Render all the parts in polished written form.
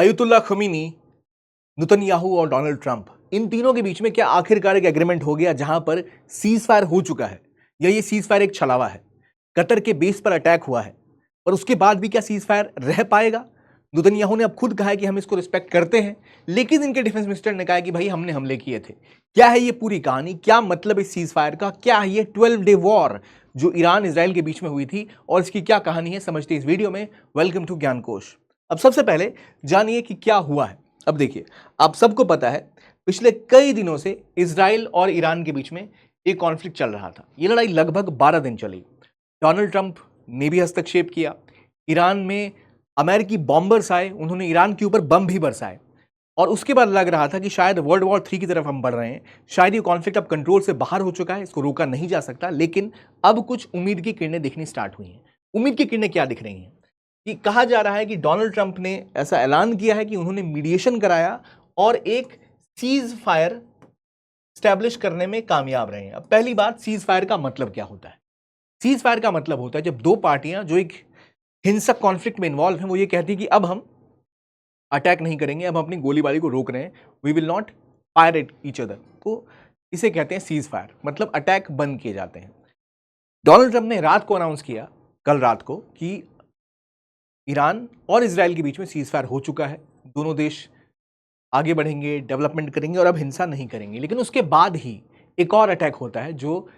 अयतुल्ला Khomeini, Netanyahu और Donald Trump, इन तीनों के बीच में क्या आखिरकार एक एग्रीमेंट हो गया जहां पर सीज फायर हो चुका है, या ये सीज फायर एक छलावा है? कतर के बेस पर अटैक हुआ है, पर उसके बाद भी क्या सीज फायर रह पाएगा? नेतन्याहू ने अब खुद कहा है कि हम इसको रिस्पेक्ट करते हैं, लेकिन इनके डिफेंस मिनिस्टर ने कहा कि भाई हमने हमले किए थे। क्या है ये पूरी कहानी? क्या मतलब इस सीज फायर का? क्या है ये 12 डे वॉर जो ईरान इसराइल के बीच में हुई थी, और इसकी क्या कहानी है, समझते इस वीडियो में। वेलकम टू ज्ञान कोश। अब सबसे पहले जानिए कि क्या हुआ है। अब देखिए, आप सबको पता है पिछले कई दिनों से इसराइल और ईरान के बीच में एक कॉन्फ्लिक्ट चल रहा था। ये लड़ाई लगभग 12 दिन चली। डोनाल्ड ट्रंप ने भी हस्तक्षेप किया। ईरान में अमेरिकी बॉम्बर्स आए, उन्होंने ईरान के ऊपर बम भी बरसाए, और उसके बाद लग रहा था कि शायद वर्ल्ड वॉर 3 की तरफ हम बढ़ रहे हैं। शायद ये कॉन्फ्लिक्ट अब कंट्रोल से बाहर हो चुका है, इसको रोका नहीं जा सकता। लेकिन अब कुछ उम्मीद की किरणें दिखनी स्टार्ट हुई हैं। उम्मीद की किरणें क्या दिख रही हैं कि कहा जा रहा है कि डोनाल्ड ट्रंप ने ऐसा ऐलान किया है कि उन्होंने मीडिएशन कराया और एक सीज फायर स्टैब्लिश करने में कामयाब रहे हैं। अब पहली बात, सीज फायर का मतलब क्या होता है? सीज फायर का मतलब होता है जब दो पार्टियां जो एक हिंसक कॉन्फ्लिक्ट में इन्वॉल्व हैं, वो ये कहती है कि अब हम अटैक नहीं करेंगे, अब हम अपनी गोलीबारी को रोक रहे हैं, we will not fire at each other. तो इसे कहते हैं सीज फायर, मतलब अटैक बंद किए जाते हैं। डोनाल्ड ट्रंप ने रात को अनाउंस किया, कल रात को, कि ईरान और इसराइल के बीच में सीज फायर हो चुका है, दोनों देश आगे बढ़ेंगे, डेवलपमेंट करेंगे और अब हिंसा नहीं करेंगे। लेकिन उसके बाद ही एक और अटैक होता है जो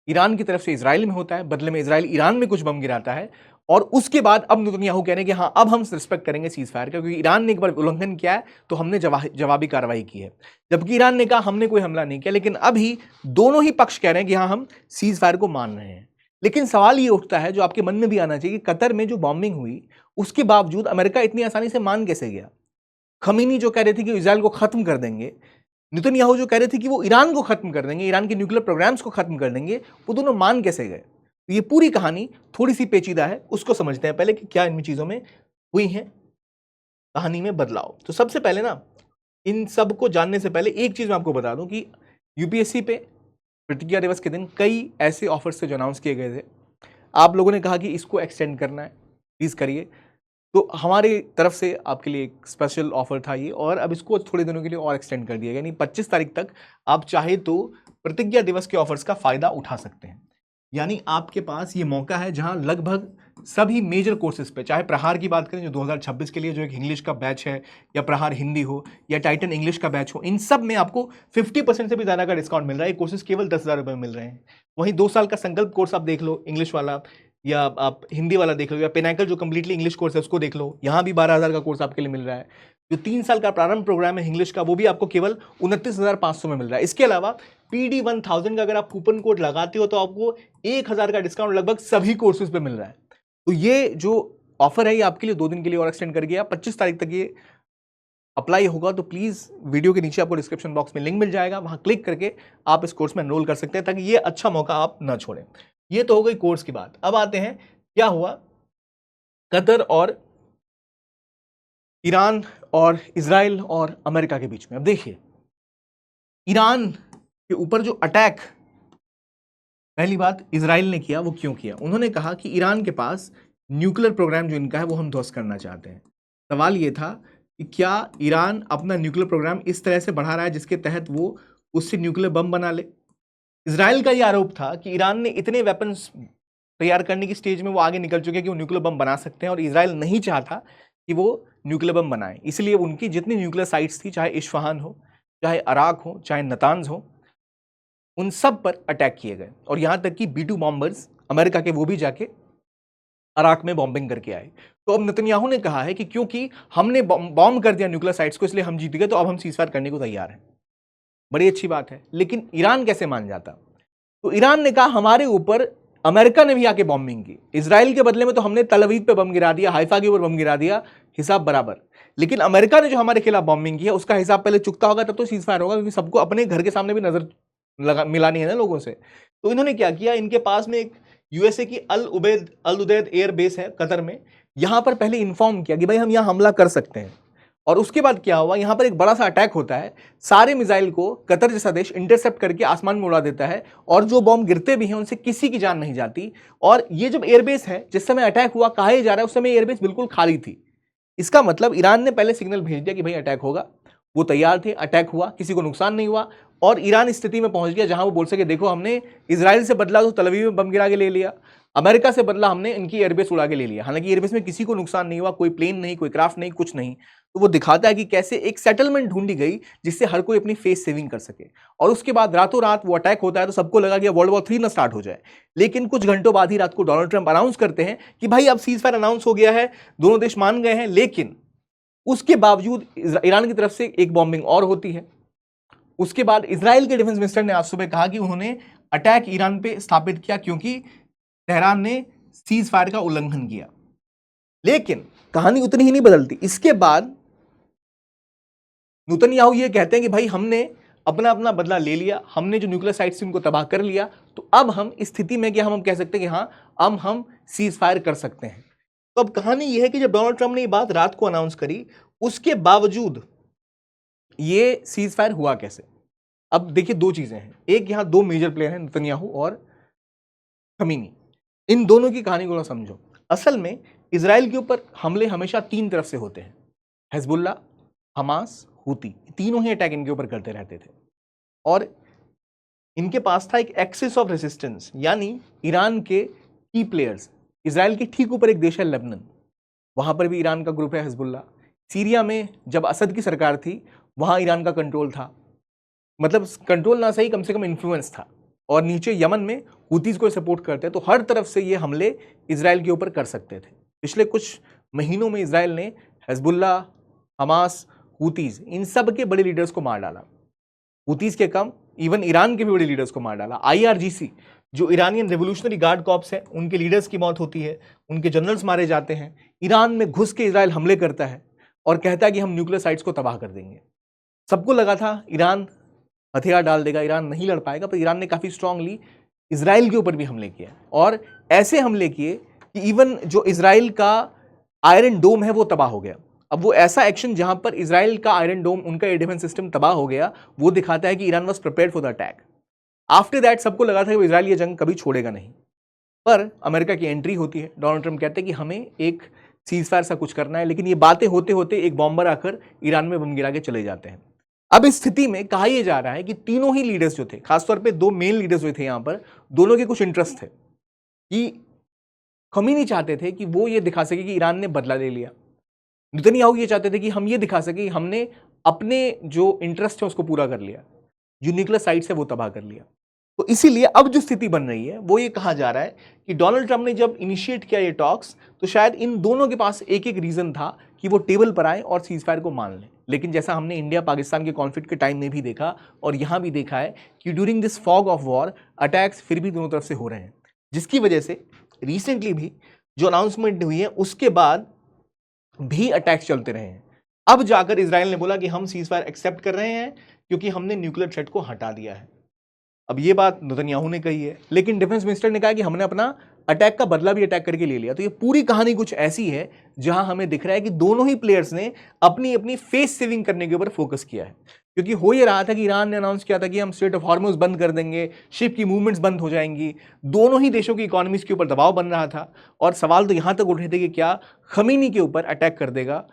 ईरान की तरफ से इसराइल में होता है, बदले में इसराइल ईरान में कुछ बम गिराता है, और उसके बाद अब नेतन्याहू कह रहे हैं कि हाँ, अब हम रिस्पेक्ट करेंगे सीज फायर का, क्योंकि ईरान ने एक बार उल्लंघन किया है तो हमने जवाबी कार्रवाई की है। जबकि ईरान ने कहा हमने कोई हमला नहीं किया। लेकिन अभी दोनों ही पक्ष कह रहे हैं कि हाँ, हम सीज फायर को मान रहे हैं। लेकिन सवाल ये उठता है जो आपके मन में भी आना चाहिए कि कतर में जो बॉम्बिंग हुई, उसके बावजूद अमेरिका इतनी आसानी से मान कैसे गया? खमीनी जो कह रहे थे कि इजराइल को खत्म कर देंगे, नेतन्याहू जो कह रहे थे कि वो ईरान को खत्म कर देंगे, ईरान के न्यूक्लियर प्रोग्राम्स को खत्म कर देंगे, वो दोनों मान कैसे गए? तो ये पूरी कहानी थोड़ी सी पेचीदा है, उसको समझते हैं पहले कि क्या इनमें चीजों में हुई है कहानी में बदलाव। तो सबसे पहले ना, इन सब को जानने से पहले एक चीज मैं आपको बता दूं कि यूपीएससी पे प्रतिज्ञा दिवस के दिन कई ऐसे ऑफर्स थे जो अनाउंस किए गए थे। आप लोगों ने कहा कि इसको एक्सटेंड करना है, प्लीज करिए। तो हमारी तरफ से आपके लिए एक स्पेशल ऑफर था ये, और अब इसको थोड़े दिनों के लिए और एक्सटेंड कर दिया गया। यानी 25 तारीख तक आप चाहे तो प्रतिज्ञा दिवस के ऑफर्स का फायदा उठा सकते हैं। यानी आपके पास ये मौका है जहां लगभग सभी मेजर कोर्सेज पे, चाहे प्रहार की बात करें जो 2026 के लिए जो एक इंग्लिश का बैच है, या प्रहार हिंदी हो, या टाइटन इंग्लिश का बैच हो, इन सब में आपको 50% से भी ज्यादा का डिस्काउंट मिल रहा है। ये कोर्सेज केवल 10,000 रुपये में मिल रहे हैं। वहीं 2 साल का संकल्प कोर्स आप देख लो, इंग्लिश वाला, या आप हिंदी वाला देख लो, या पिनाकल जो कंप्लीटली इंग्लिश कोर्स है उसको देख लो, यहाँ भी 12,000 का कोर्स आपके लिए मिल रहा है। जो 3 साल का प्रारंभ प्रोग्राम है इंग्लिश का, वो भी आपको केवल 29,500 में मिल रहा है। इसके अलावा PD1000 का अगर आप कूपन कोड लगाते हो तो आपको 1,000 का डिस्काउंट लगभग सभी कोर्सेज पे मिल रहा है। तो ये जो ऑफर है ये आपके लिए 2 दिन के लिए और एक्सटेंड कर गया। 25 तारीख तक ये अप्लाई होगा। तो प्लीज वीडियो के नीचे आपको डिस्क्रिप्शन बॉक्स में लिंक मिल जाएगा, वहां क्लिक करके आप इस कोर्स में एनरोल कर सकते हैं, ताकि ये अच्छा मौका आप ना छोड़ें। ये तो हो गई कोर्स की बात। अब आते हैं क्या हुआ कतर और ईरान और इजराइल और अमेरिका के बीच में। अब देखिए, ईरान के ऊपर जो अटैक पहली बात इजराइल ने किया, वो क्यों किया? उन्होंने कहा कि ईरान के पास न्यूक्लियर प्रोग्राम जो इनका है वो हम ध्वस्त करना चाहते हैं। सवाल ये था कि क्या ईरान अपना न्यूक्लियर प्रोग्राम इस तरह से बढ़ा रहा है जिसके तहत वो उससे न्यूक्लियर बम बना ले? इजराइल का यह आरोप था कि ईरान ने इतने वेपन्स तैयार करने की स्टेज में वो आगे निकल चुके हैं कि वो न्यूक्लियर बम बना सकते हैं, और इजराइल नहीं चाहता कि वो न्यूक्लियर बम बनाए। इसलिए उनकी जितनी न्यूक्लियर साइट्स थी, चाहे इस्फहान हो, चाहे अराक हो, चाहे नतान्ज हो, उन सब पर अटैक किए गए। और यहां तक कि B-2 बॉम्बर्स अमेरिका के वो भी जाके अराक में बॉम्बिंग करके आए। तो अब नेतन्याहू ने कहा है कि क्योंकि हमने बॉम्ब कर दिया न्यूक्लियर साइट्स को, इसलिए हम जीत गए, तो अब हम सीजफायर करने को तैयार हैं। बड़ी अच्छी बात है। लेकिन ईरान कैसे मान जाता? तो ईरान ने कहा हमारे ऊपर अमेरिका ने भी आके बॉम्बिंग की, इजराइल के बदले में तो हमने तल अवीव पे बम गिरा दिया, हाइफा के ऊपर बम गिरा दिया, हिसाब बराबर। लेकिन अमेरिका ने जो हमारे खिलाफ बॉम्बिंग की है उसका हिसाब पहले चुकता होगा, तब तो सीजफायर होगा, क्योंकि सबको अपने घर के सामने भी नजर मिलानी है ना लोगों से। तो इन्होंने क्या किया, इनके पास में एक यूएसए की अल उदैद एयर बेस है कतर में, यहां पर पहले इन्फॉर्म किया कि भाई हम यहां हमला कर सकते हैं। और उसके बाद क्या हुआ, यहां पर एक बड़ा सा अटैक होता है, सारे मिसाइल को कतर जैसा देश इंटरसेप्ट करके आसमान में उड़ा देता है, और जो बॉम्ब गिरते भी हैं उनसे किसी की जान नहीं जाती। और ये जब एयरबेस है, जिस समय अटैक हुआ, कहा जा रहा है उस समय एयरबेस बिल्कुल खाली थी, इसका मतलब ईरान ने पहले सिग्नल भेज दिया कि भाई अटैक होगा, वो तैयार थे, अटैक हुआ, किसी को नुकसान नहीं हुआ और ईरान इस स्थिति में पहुंच गया जहां वो बोल सके देखो हमने इजराइल से बदला तो तल अवीव में बम गिरा के ले लिया, अमेरिका से बदला हमने इनकी एयरबेस उड़ा के ले लिया। हालांकि एयरबेस में किसी को नुकसान नहीं हुआ, कोई प्लेन नहीं, कोई क्राफ्ट नहीं, कुछ नहीं। तो वो दिखाता है कि कैसे एक सेटलमेंट ढूंढी गई जिससे हर कोई अपनी फेस सेविंग कर सके। और उसके बाद रातों रात वो अटैक होता है तो सबको लगा कि वर्ल्ड वॉर 3 ना स्टार्ट हो जाए। लेकिन कुछ घंटों बाद ही रात को डोनाल्ड ट्रंप अनाउंस करते हैं कि भाई अब सीज फायर अनाउंस हो गया है, दोनों देश मान गए हैं। लेकिन उसके बावजूद ईरान की तरफ से एक बॉम्बिंग और होती है। उसके बाद इजराइल के डिफेंस मिनिस्टर ने आज सुबह कहा कि उन्होंने अटैक ईरान पे स्थापित किया क्योंकि तेहरान ने सीज फायर का उल्लंघन किया। लेकिन कहानी उतनी ही नहीं बदलती। इसके बाद नेतन्याहू ये कहते हैं कि भाई हमने अपना अपना बदला ले लिया, हमने जो न्यूक्लियर साइट्स थी उनको तबाह कर लिया, तो अब हम इस स्थिति में कि हम कह सकते हैं कि हाँ अब हम सीज फायर कर सकते हैं। तो अब कहानी यह है कि जब डोनाल्ड ट्रंप ने ये बात रात को अनाउंस करी, उसके बावजूद ये सीज फायर हुआ कैसे? अब देखिए दो चीजें हैं, एक यहां दो मेजर प्लेयर हैं, नेतन्याहू और खमीनी। इन दोनों की कहानी को समझो। असल में इजराइल के ऊपर हमले हमेशा तीन तरफ से होते हैं, हिजबुल्लाह, हमास, हूती, तीनों ही अटैक इनके ऊपर करते रहते थे। और इनके पास था एक एक्सिस ऑफ रेजिस्टेंस, यानी ईरान के की प्लेयर्स। इजराइल के ठीक ऊपर एक देश है लेबनान, वहां पर भी ईरान का ग्रुप है हिजबुल्लाह। सीरिया में जब असद की सरकार थी वहां ईरान का कंट्रोल था, मतलब कंट्रोल ना सही, कम से कम इन्फ्लुएंस था। और नीचे यमन में हूतीज को सपोर्ट करते हैं। तो हर तरफ से ये हमले इजराइल के ऊपर कर सकते थे। पिछले कुछ महीनों में इजराइल ने हिजबुल्लाह, हमास, हूतीज, इन सब के बड़े लीडर्स को मार डाला। हूतीज के कम, इवन ईरान के भी बड़े लीडर्स को मार डाला। IRGC जो ईरानियन रेवोल्यूशनरी गार्ड कॉर्प्स है, उनके लीडर्स की मौत होती है, उनके जनरल्स मारे जाते हैं। ईरान में घुस के इजराइल हमले करता है और कहता है कि हम न्यूक्लियर साइट्स को तबाह कर देंगे। सबको लगा था ईरान हथियार डाल देगा, ईरान नहीं लड़ पाएगा, पर ईरान ने काफी स्ट्रांगली इजराइल के ऊपर भी हमले किए और ऐसे हमले किए कि इवन जो इजराइल का आयरन डोम है वो तबाह हो गया। अब वो ऐसा एक्शन जहां पर इजराइल का आयरन डोम, उनका एयर डिफेंस सिस्टम तबाह हो गया, वो दिखाता है कि Iran was prepared for the attack. After that सबको लगा था कि इजराइल ये जंग कभी छोड़ेगा नहीं, पर अमेरिका की एंट्री होती है। डोनाल्ड ट्रंप कहते हैं कि हमें एक सीज फायर सा कुछ करना है, लेकिन ये बातें होते होते एक बॉम्बर आकर ईरान में बम गिरा के चले जाते हैं। अब इस स्थिति में कहा यह जा रहा है कि तीनों ही लीडर्स जो थे, खासतौर पे दो मेन लीडर्स जो थे यहां पर, दोनों के कुछ इंटरेस्ट थे कि खमीनी चाहते थे कि वो ये दिखा सके कि ईरान ने बदला ले लिया, नेतन्याहू ये चाहते थे कि हम ये दिखा सके कि हमने अपने जो इंटरेस्ट है उसको पूरा कर लिया, जो न्यूक्लियर साइट्स है वो तबाह कर लिया। तो इसीलिए अब जो स्थिति बन रही है वो ये कहा जा रहा है कि डोनाल्ड ट्रंप ने जब इनिशिएट किया ये टॉक्स, तो शायद इन दोनों के पास एक एक रीजन था कि वो टेबल पर आए और सीज फायर को मान लें। लेकिन जैसा हमने इंडिया पाकिस्तान के कॉन्फ्लिक्ट के टाइम में भी देखा और यहां भी देखा है कि during this fog of war attacks फिर भी दोनों तरफ से हो रहे हैं, जिसकी वजह से रिसेंटली भी जो अनाउंसमेंट हुई है उसके बाद भी अटैक्स चलते रहे हैं। अब जाकर इजराइल ने बोला कि हम सीज फायर एक्सेप्ट कर रहे हैं क्योंकि हमने न्यूक्लियर थ्रेट को हटा दिया है। अब ये बात नेतन्याहू ने कही है, लेकिन डिफेंस मिनिस्टर ने कहा कि हमने अपना अटैक का बदला भी अटैक करके ले लिया। तो ये पूरी कहानी कुछ ऐसी है जहां हमें दिख रहा है कि दोनों ही प्लेयर्स ने अपनी अपनी फेस सेविंग करने के ऊपर फोकस किया है। क्योंकि हो ये रहा था कि ईरान ने अनाउंस किया था कि हम स्ट्रेट ऑफ हॉर्मुज बंद कर देंगे, शिप की मूवमेंट्स बंद हो जाएंगी, दोनों ही देशों की इकोनॉमीज के ऊपर दबाव बन रहा था। और सवाल तो यहां तक उठ रहे थे कि क्या खमीनी के ऊपर अटैक कर देगा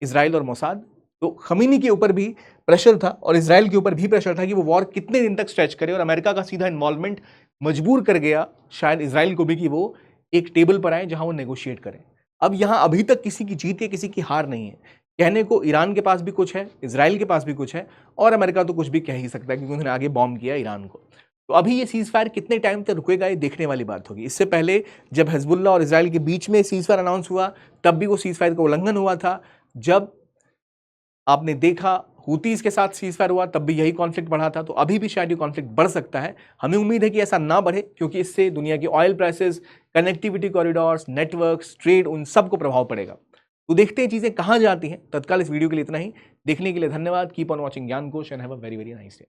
इजराइल और मोसाद। तो खमीनी के ऊपर भी प्रेशर था और इजराइल के ऊपर भी प्रेशर था कि वो वॉर कितने दिन तक स्ट्रेच करे, और अमेरिका का सीधा इन्वॉल्वमेंट मजबूर कर गया शायद इजराइल को भी कि वो एक टेबल पर आए जहां वो नेगोशिएट करें। अब यहां अभी तक किसी की जीत है, किसी की हार नहीं है। कहने को ईरान के पास भी कुछ है, इजराइल के पास भी कुछ है, और अमेरिका तो कुछ भी कह ही सकता है क्योंकि उन्होंने आगे बॉम्ब किया ईरान को। तो अभी ये सीज फायर कितने टाइम तक रुकेगा ये देखने वाली बात होगी। इससे पहले जब हिजबुल्लाह और इजराइल के बीच में सीज फायर अनाउंस हुआ तब भी वो सीज फायर का उल्लंघन हुआ था। जब आपने देखा हूतीज के साथ सीज फायर हुआ तब भी यही कॉन्फ्लिक्ट बढ़ा था। तो अभी भी शायद ये कॉन्फ्लिक्ट बढ़ सकता है। हमें उम्मीद है कि ऐसा ना बढ़े, क्योंकि इससे दुनिया की oil prices, connectivity corridors, networks, trade, उन सब को प्रभाव पड़ेगा। तो देखते हैं चीजें कहां जाती हैं। तत्काल इस वीडियो के लिए इतना ही। देखने के लिए धन्यवाद। कीप ऑन वॉचिंग ज्ञान कोश and have a very very nice day.